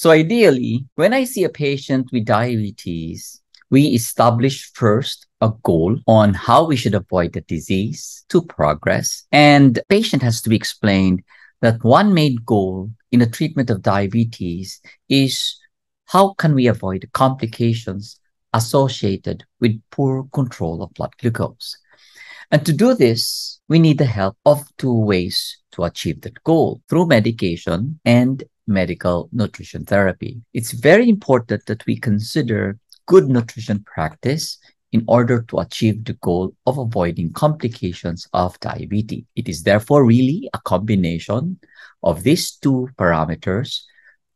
So ideally, when I see a patient with diabetes, we establish first a goal on how we should avoid the disease to progress. And the patient has to be explained that one main goal in the treatment of diabetes is how can we avoid the complications associated with poor control of blood glucose. And to do this, we need the help of two ways to achieve that goal through medication and medical nutrition therapy. It's very important that we consider good nutrition practice in order to achieve the goal of avoiding complications of diabetes. It is therefore really a combination of these two parameters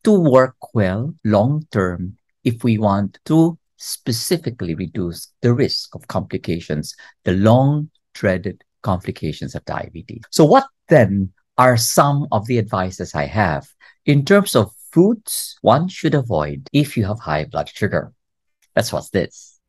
to work well long term if we want to specifically reduce the risk of complications, the long dreaded complications of diabetes. So what then are some of the advices I have in terms of foods one should avoid if you have high blood sugar? Let's watch this.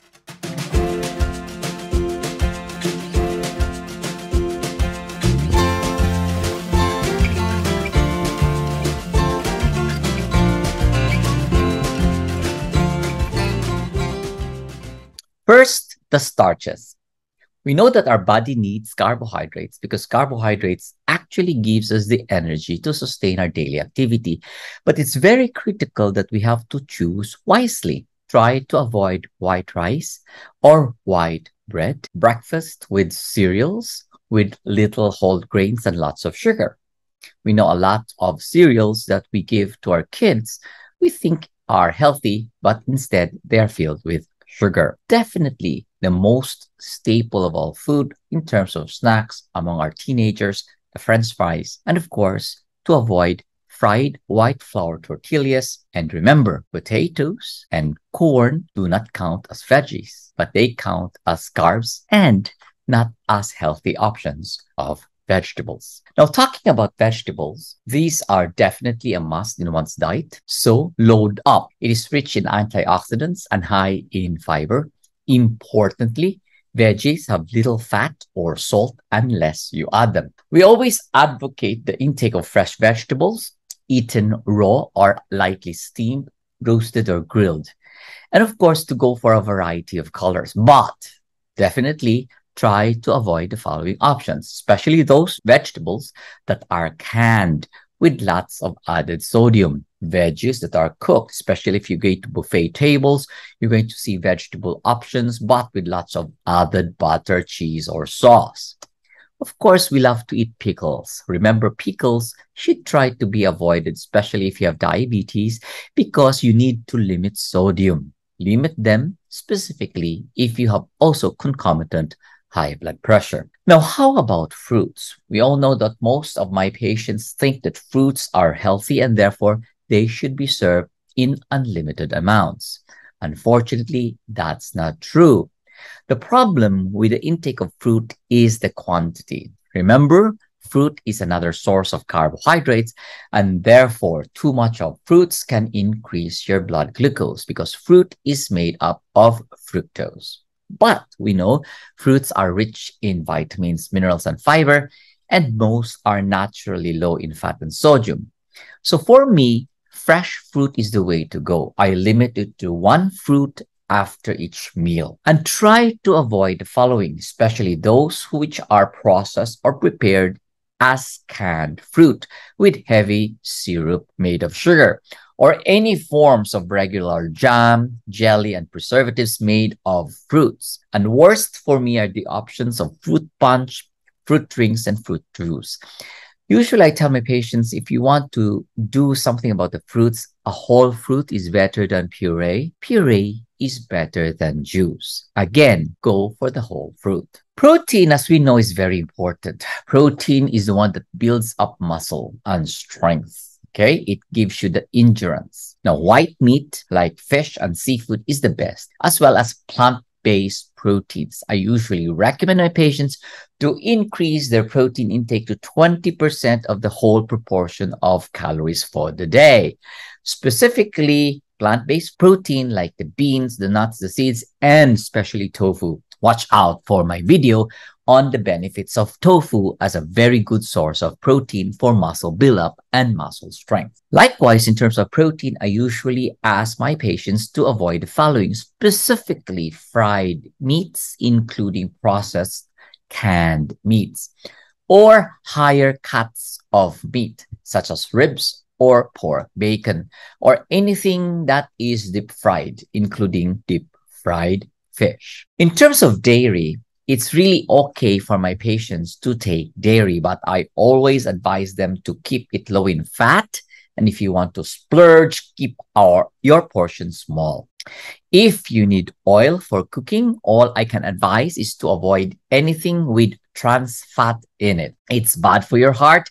First, the starches. We know that our body needs carbohydrates because carbohydrates actually gives us the energy to sustain our daily activity. But it's very critical that we have to choose wisely. Try to avoid white rice or white bread, breakfast with cereals, with little whole grains and lots of sugar. We know a lot of cereals that we give to our kids we think are healthy, but instead they are filled with sugar. Definitely the most staple of all food in terms of snacks among our teenagers, the French fries, and of course, to avoid fried white flour tortillas. And remember, potatoes and corn do not count as veggies, but they count as carbs and not as healthy options of vegetables. Now, talking about vegetables, these are definitely a must in one's diet. So load up. It is rich in antioxidants and high in fiber. Importantly, veggies have little fat or salt unless you add them. We always advocate the intake of fresh vegetables, eaten raw or lightly steamed, roasted or grilled. And of course, to go for a variety of colors. But definitely try to avoid the following options, especially those vegetables that are canned with lots of added sodium. Veggies that are cooked, especially if you go to buffet tables, you're going to see vegetable options, but with lots of added butter, cheese, or sauce. Of course, we love to eat pickles. Remember, pickles should try to be avoided, especially if you have diabetes, because you need to limit sodium. Limit them specifically if you have also concomitant high blood pressure. Now, how about fruits? We all know that most of my patients think that fruits are healthy and therefore they should be served in unlimited amounts. Unfortunately, that's not true. The problem with the intake of fruit is the quantity. Remember, fruit is another source of carbohydrates, and therefore too much of fruits can increase your blood glucose because fruit is made up of fructose. But we know fruits are rich in vitamins, minerals, and fiber, and most are naturally low in fat and sodium. So for me, fresh fruit is the way to go. I limit it to one fruit after each meal and try to avoid the following, especially those which are processed or prepared as canned fruit with heavy syrup made of sugar, or any forms of regular jam, jelly, and preservatives made of fruits. And worst for me are the options of fruit punch, fruit drinks, and fruit juice. Usually I tell my patients, if you want to do something about the fruits, a whole fruit is better than puree. Puree is better than juice. Again, go for the whole fruit. Protein, as we know, is very important. Protein is the one that builds up muscle and strength. Okay, it gives you the endurance. Now, white meat like fish and seafood is the best, as well as plant-based proteins. I usually recommend my patients to increase their protein intake to 20% of the whole proportion of calories for the day. Specifically, plant-based protein like the beans, the nuts, the seeds, and especially tofu. Watch out for my video on the benefits of tofu as a very good source of protein for muscle buildup and muscle strength. Likewise, in terms of protein, I usually ask my patients to avoid the following, specifically fried meats, including processed canned meats, or higher cuts of meat, such as ribs or pork, bacon, or anything that is deep fried, including deep fried fish. In terms of dairy, it's really okay for my patients to take dairy, but I always advise them to keep it low in fat. And if you want to splurge, keep your portion small. If you need oil for cooking, all I can advise is to avoid anything with trans fat in it. It's bad for your heart.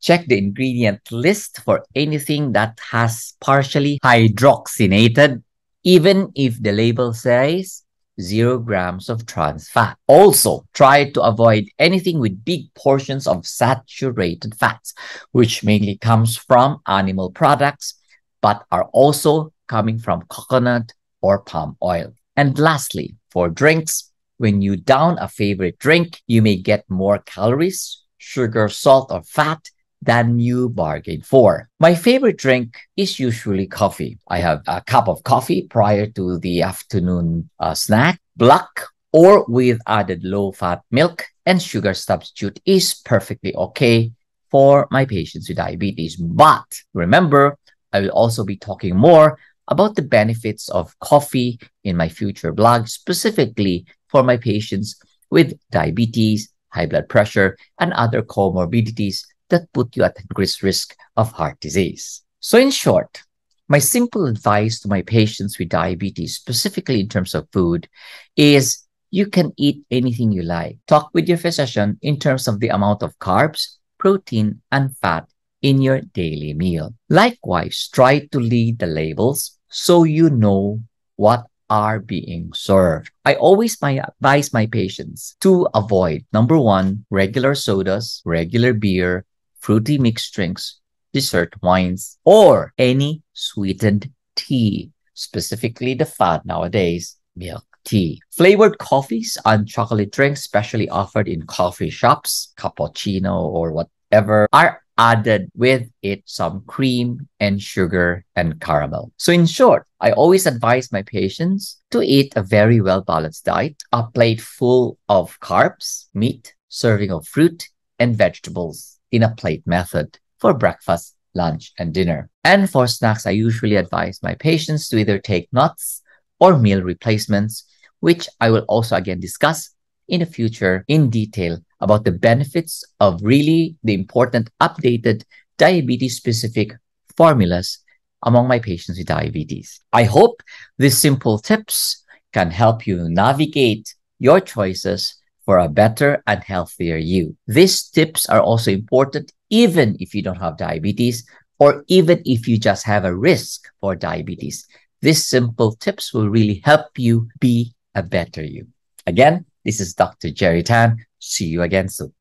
Check the ingredient list for anything that has partially hydrogenated, even if the label says 0 grams of trans fat. Also, try to avoid anything with big portions of saturated fats, which mainly comes from animal products, but are also coming from coconut or palm oil. And lastly, for drinks, when you down a favorite drink, you may get more calories, sugar, salt, or fat than you bargained for. My favorite drink is usually coffee. I have a cup of coffee prior to the afternoon snack. Black or with added low-fat milk and sugar substitute is perfectly okay for my patients with diabetes. But remember, I will also be talking more about the benefits of coffee in my future blog, specifically for my patients with diabetes, high blood pressure, and other comorbidities that put you at increased risk of heart disease. So in short, my simple advice to my patients with diabetes, specifically in terms of food, is you can eat anything you like. Talk with your physician in terms of the amount of carbs, protein, and fat in your daily meal. Likewise, try to read the labels so you know what are being served. I always advise my patients to avoid, number one, regular sodas, regular beer, fruity mixed drinks, dessert wines, or any sweetened tea, specifically the fad nowadays, milk tea. Flavored coffees and chocolate drinks, specially offered in coffee shops, cappuccino or whatever, are added with it some cream and sugar and caramel. So in short, I always advise my patients to eat a very well-balanced diet, a plate full of carbs, meat, serving of fruit, and vegetables in a plate method for breakfast, lunch, and dinner. And for snacks, I usually advise my patients to either take nuts or meal replacements, which I will also again discuss in the future in detail about the benefits of really the important updated diabetes-specific formulas among my patients with diabetes. I hope these simple tips can help you navigate your choices for a better and healthier you. These tips are also important even if you don't have diabetes or even if you just have a risk for diabetes. These simple tips will really help you be a better you. Again, this is Dr. Jerry Tan. See you again soon.